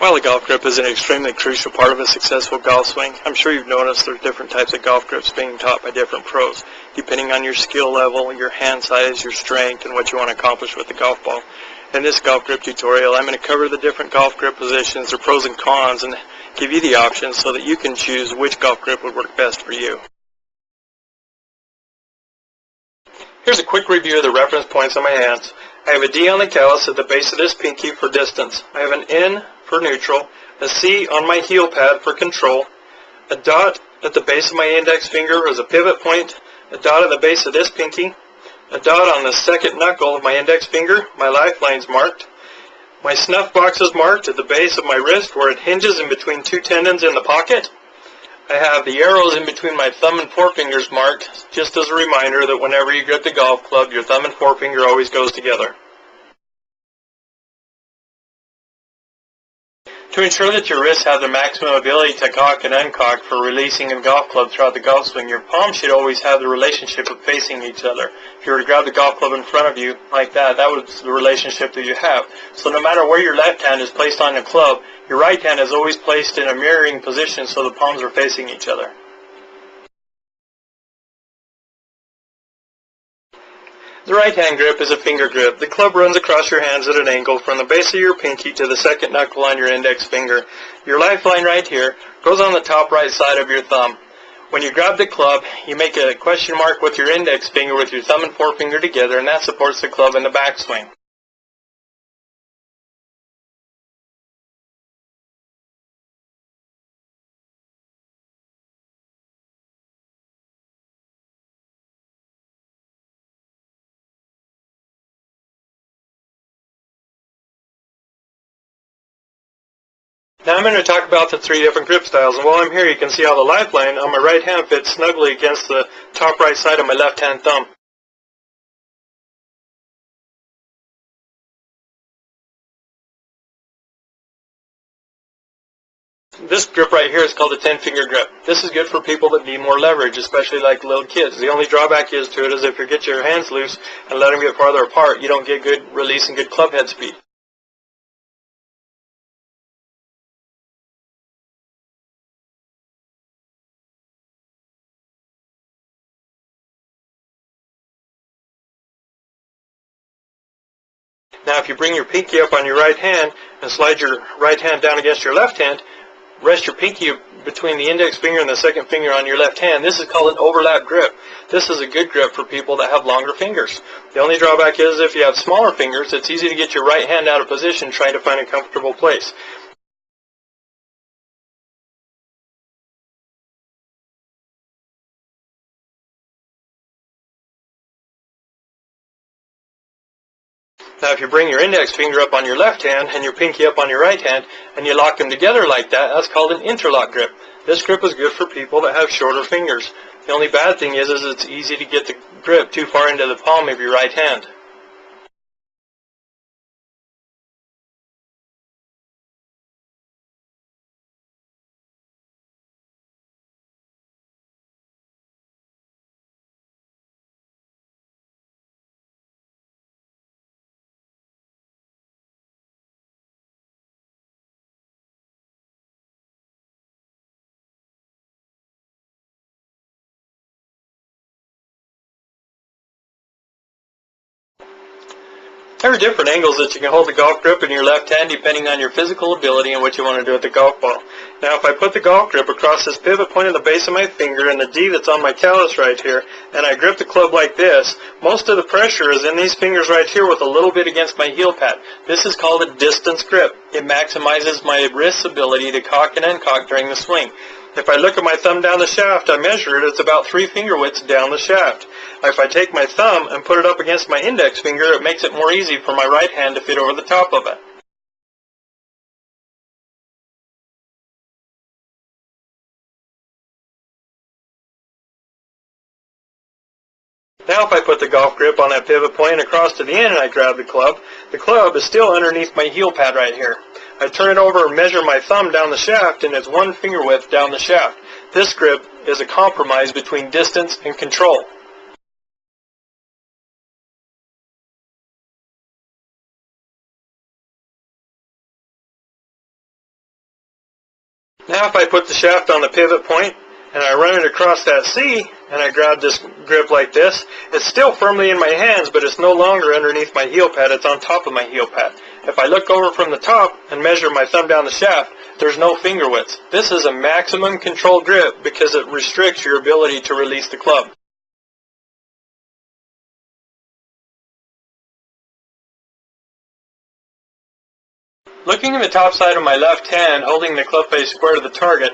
While a golf grip is an extremely crucial part of a successful golf swing, I'm sure you've noticed there's different types of golf grips being taught by different pros, depending on your skill level, your hand size, your strength, and what you want to accomplish with the golf ball. In this golf grip tutorial, I'm going to cover the different golf grip positions, their pros and cons, and give you the options so that you can choose which golf grip would work best for you. Here's a quick review of the reference points on my hands. I have a D on the callus at the base of this pinky for distance. I have an N for neutral, a C on my heel pad for control, a dot at the base of my index finger as a pivot point, a dot at the base of this pinky, a dot on the second knuckle of my index finger, my lifeline's marked. My snuff box is marked at the base of my wrist where it hinges in between two tendons in the pocket. I have the arrows in between my thumb and forefingers marked, just as a reminder that whenever you grip the golf club, your thumb and forefinger always goes together. To ensure that your wrists have the maximum ability to cock and uncock for releasing a golf club throughout the golf swing, your palms should always have the relationship of facing each other. If you were to grab the golf club in front of you like that, that was the relationship that you have. So no matter where your left hand is placed on the club, your right hand is always placed in a mirroring position so the palms are facing each other. The right hand grip is a finger grip. The club runs across your hands at an angle from the base of your pinky to the second knuckle on your index finger. Your lifeline right here goes on the top right side of your thumb. When you grab the club, you make a question mark with your index finger with your thumb and forefinger together, and that supports the club in the backswing. Now I'm going to talk about the three different grip styles, and while I'm here you can see how the lifeline on my right hand fits snugly against the top right side of my left hand thumb. This grip right here is called a 10-finger grip. This is good for people that need more leverage, especially like little kids. The only drawback is to it is if you get your hands loose and let them get farther apart, you don't get good release and good club head speed. Now if you bring your pinky up on your right hand and slide your right hand down against your left hand, rest your pinky between the index finger and the second finger on your left hand. This is called an overlap grip. This is a good grip for people that have longer fingers. The only drawback is if you have smaller fingers, it's easy to get your right hand out of position trying to find a comfortable place. Now if you bring your index finger up on your left hand and your pinky up on your right hand and you lock them together like that, that's called an interlock grip. This grip is good for people that have shorter fingers. The only bad thing is it's easy to get the grip too far into the palm of your right hand. There are different angles that you can hold the golf grip in your left hand depending on your physical ability and what you want to do with the golf ball. Now if I put the golf grip across this pivot point at the base of my finger and the D that's on my callus right here, and I grip the club like this, most of the pressure is in these fingers right here with a little bit against my heel pad. This is called a distance grip. It maximizes my wrist's ability to cock and uncock during the swing. If I look at my thumb down the shaft, I measure it, it's about 3 finger widths down the shaft. If I take my thumb and put it up against my index finger, it makes it more easy for my right hand to fit over the top of it. Now if I put the golf grip on that pivot point across to the end and I grab the club is still underneath my heel pad right here. I turn it over and measure my thumb down the shaft, and it's 1 finger width down the shaft. This grip is a compromise between distance and control. Now if I put the shaft on the pivot point and I run it across that C and I grab this grip like this, it's still firmly in my hands, but it's no longer underneath my heel pad, it's on top of my heel pad. If I look over from the top and measure my thumb down the shaft, there's no finger widths. This is a maximum control grip because it restricts your ability to release the club. Looking at the top side of my left hand, holding the club face square to the target,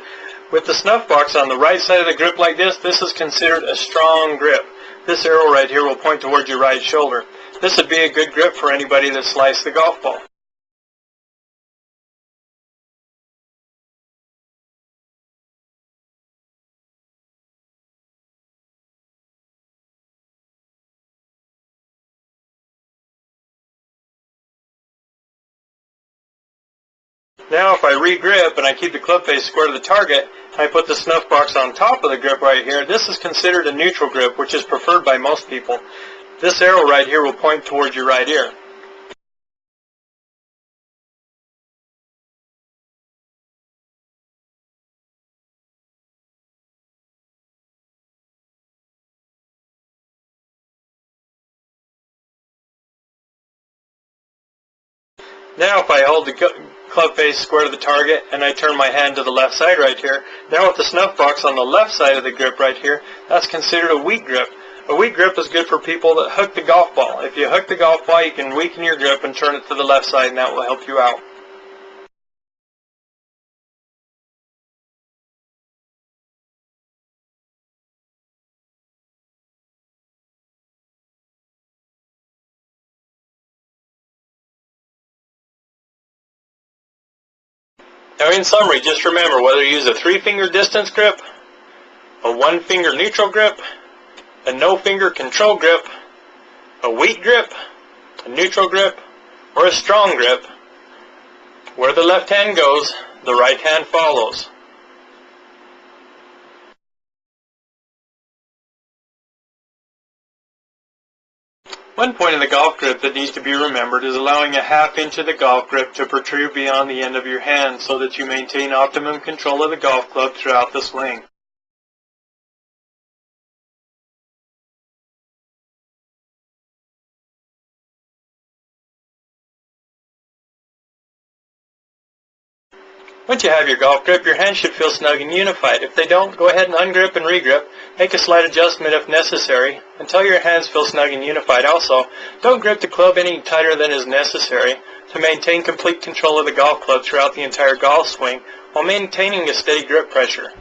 with the snuff box on the right side of the grip like this is considered a strong grip. This arrow right here will point towards your right shoulder. This would be a good grip for anybody that sliced the golf ball. Now if I re-grip and I keep the club face square to the target, and I put the snuff box on top of the grip right here, this is considered a neutral grip, which is preferred by most people. This arrow right here will point towards your right ear. Now if I hold the club face square to the target and I turn my hand to the left side right here, now with the snuff box on the left side of the grip right here, that's considered a weak grip. A weak grip is good for people that hook the golf ball. If you hook the golf ball, you can weaken your grip and turn it to the left side, and that will help you out. Now in summary, just remember, whether you use a 3-finger distance grip, a 1-finger neutral grip, a no-finger control grip, a weak grip, a neutral grip, or a strong grip, where the left hand goes, the right hand follows. One point in the golf grip that needs to be remembered is allowing a 1/2 inch of the golf grip to protrude beyond the end of your hand so that you maintain optimum control of the golf club throughout the swing. Once you have your golf grip, your hands should feel snug and unified. If they don't, go ahead and ungrip and regrip. Make a slight adjustment if necessary. Until your hands feel snug and unified also, don't grip the club any tighter than is necessary to maintain complete control of the golf club throughout the entire golf swing while maintaining a steady grip pressure.